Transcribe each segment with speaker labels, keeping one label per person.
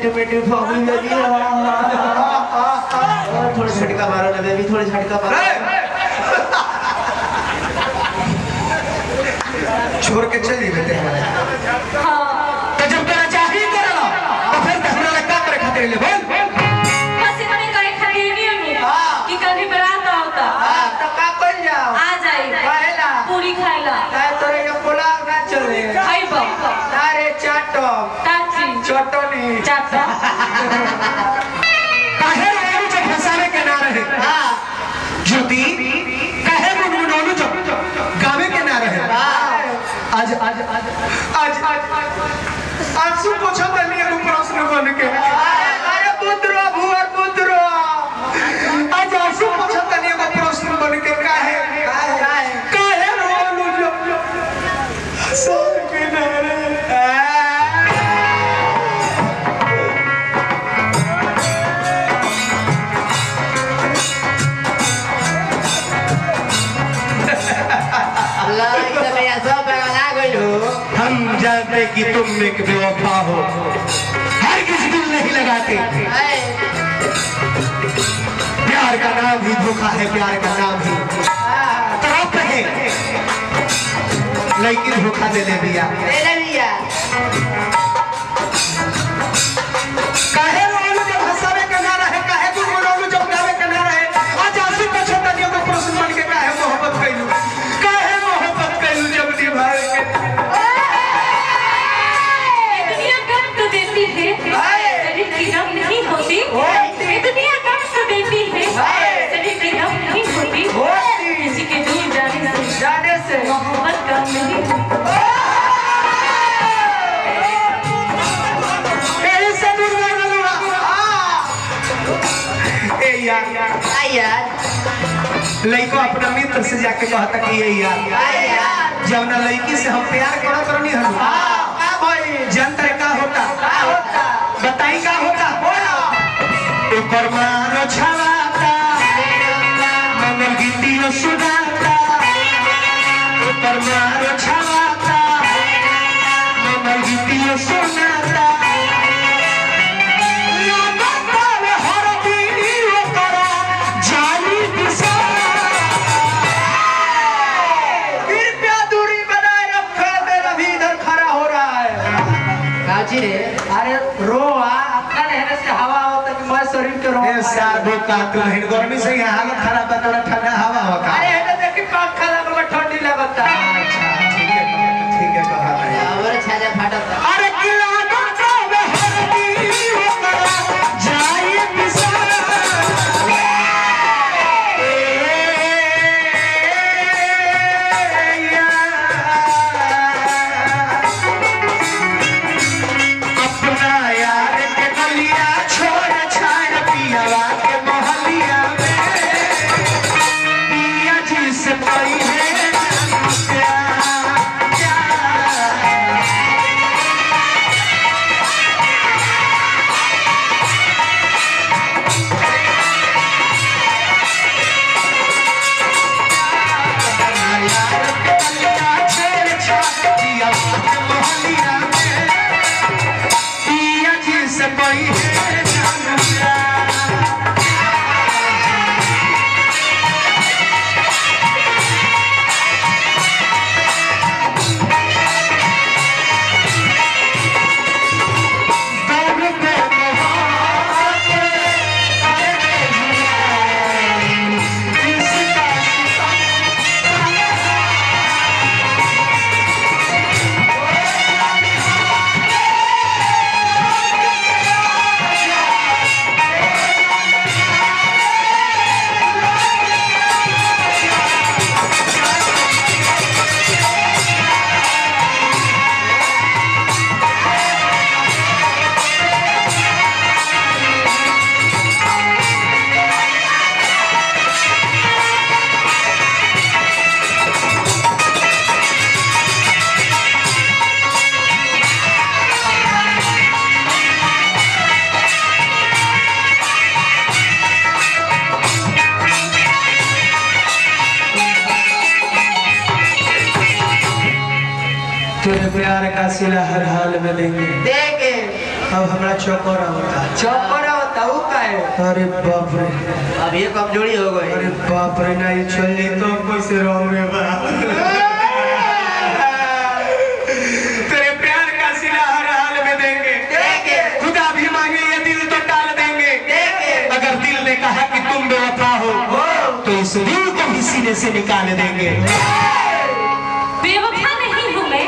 Speaker 1: Tomato form लगी थोड़ी झटका मारो ना बेबी थोड़ी झटका मारो छोड़ के चली बेटे
Speaker 2: हां
Speaker 1: तो जब तेरा चाहिए करला तो फिर हमरा का करे खातिर ले बोल
Speaker 2: बस इतने करे खातिर नहीं कि कभी बरात होता
Speaker 1: हां तो का कर जाओ
Speaker 2: आ जाई
Speaker 1: खाएला
Speaker 2: पूरी खाइला
Speaker 1: काय तोरे के पुलाव ना चले
Speaker 2: खाइबो
Speaker 1: अरे चाटो
Speaker 2: ताची
Speaker 1: चटनी
Speaker 2: चाटा
Speaker 1: काहे रोलू जब फसावे के ना रहे हां ज्योति काहे गुनगुनालू जब गावे के ना रहे आज आज आज आज आज सु पूछो तनी एगो प्रश्न बन के अरे पुत्र भुवर पुत्र आज आसु पूछो तनी एगो प्रश्न बन के काहे काहे रोलू जब सब के ना रहे हम जानते कि तुम एक बेवफा हो हर किसी दिल नहीं लगाते प्यार का नाम ही धोखा है प्यार का नाम ही तरफ है लेकिन धोखा दे ले भैया काहे रोलू जब हंसावे के ना रहे काहे गुनगुनालू जब गावे के ना रहे आज आंसू पोछो तनियो को प्रश्न बन के काहे मोहब्बत कैलू जब निभाए के
Speaker 2: दुनिया कब तो देती है शरीर की दम नहीं होती दुनिया कब तो देती है शरीर की दम नहीं होती किसी के दूर जाने से मोहब्बत कम नहीं लड़को अपना मित्र से जाके कहता कि ये यार जब ना लड़की से हम प्यार करत रहनी हम जनतर का होता बताई का होता एकर मारो छवाता मन गीतियो सुनाता एकर मारो छवाता मन गीतियो सुनाता अरे रो अपना रहने से हवा होता कि मैं शरीर के रो साधु का तू हिन गर्मी से यहाँ हालत खराब है थोड़ा ठंडा हवा होता अरे है देखी पंखा लगा ठंडी लगता अच्छा ठीक है कहा और छाजा फाटता अरे किला का वे हरदी हो करा जाए पिसा तेरे प्यार का सिला हर हाल में देंगे।
Speaker 3: देंगे।
Speaker 2: अब हमारा चौकोरा होता है।
Speaker 3: चौकोरा होता हूँ का है।
Speaker 2: अरे बाप रे,
Speaker 3: अब ये कमजोरी हो गई।
Speaker 2: अरे बाप रे, ना ये चल नहीं तो कैसे रहोगे बाप। तेरे प्यार का सिला हर हाल में देंगे।
Speaker 3: देंगे।
Speaker 2: खुदा भी मांगे ये दिल तो टाल देंगे।
Speaker 3: देंगे।
Speaker 2: अगर दिल ने कहा कि तुम बेवफा हो तो इस दिल को भी सीने से निकाल देंगे।
Speaker 4: बेवफा नहीं हूँ मैं,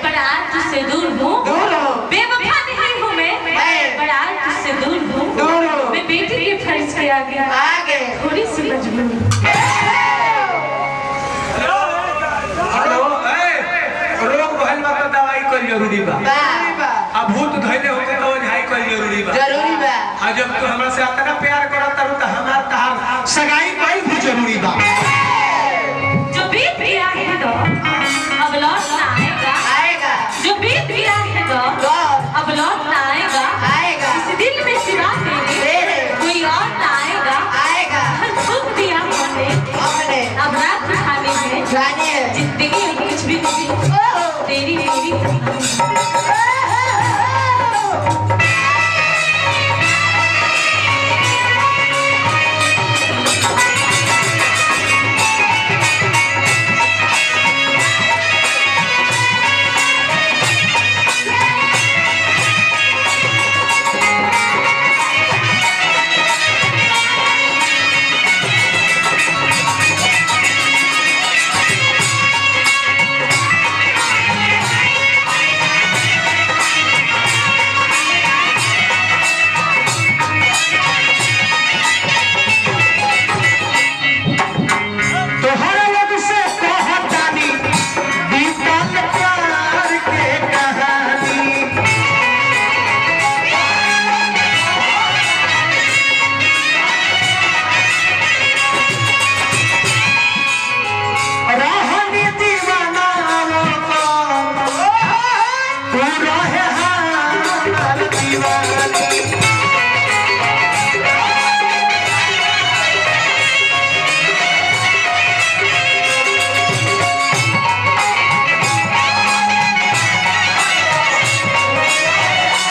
Speaker 4: पर आज तुझसे दूर हूँ। बेवफा नहीं हूँ मैं, पर आज तुझसे दूर हूँ। मैं बेटी के फर्ज के आगे थोड़ी सी मजबूर हूँ।
Speaker 2: रोग भइल बा तो दवाई कल जरूरी बा। अब भूत धइले होते तो ओझाई कल जरूरी बा।
Speaker 3: जरूरी बा।
Speaker 2: आ जब तू हमरा से इतना प्यार करत तारू त हमार तहार सगाई कईल भी जरूरी बा।
Speaker 4: जो बीत गया है तो अब लौट ना आएगा।
Speaker 3: आएगा।
Speaker 4: जो बीत गया है तो अब लौट ना आएगा।
Speaker 3: आएगा।
Speaker 4: इस दिल में सिवा तेरे कोई और ना आएगा।
Speaker 3: आएगा।
Speaker 4: हर सुख दिया हमने, अब रात खाने में
Speaker 3: जाने है।
Speaker 4: जिंदगी में कुछ भी नहीं, तेरी
Speaker 2: पूरा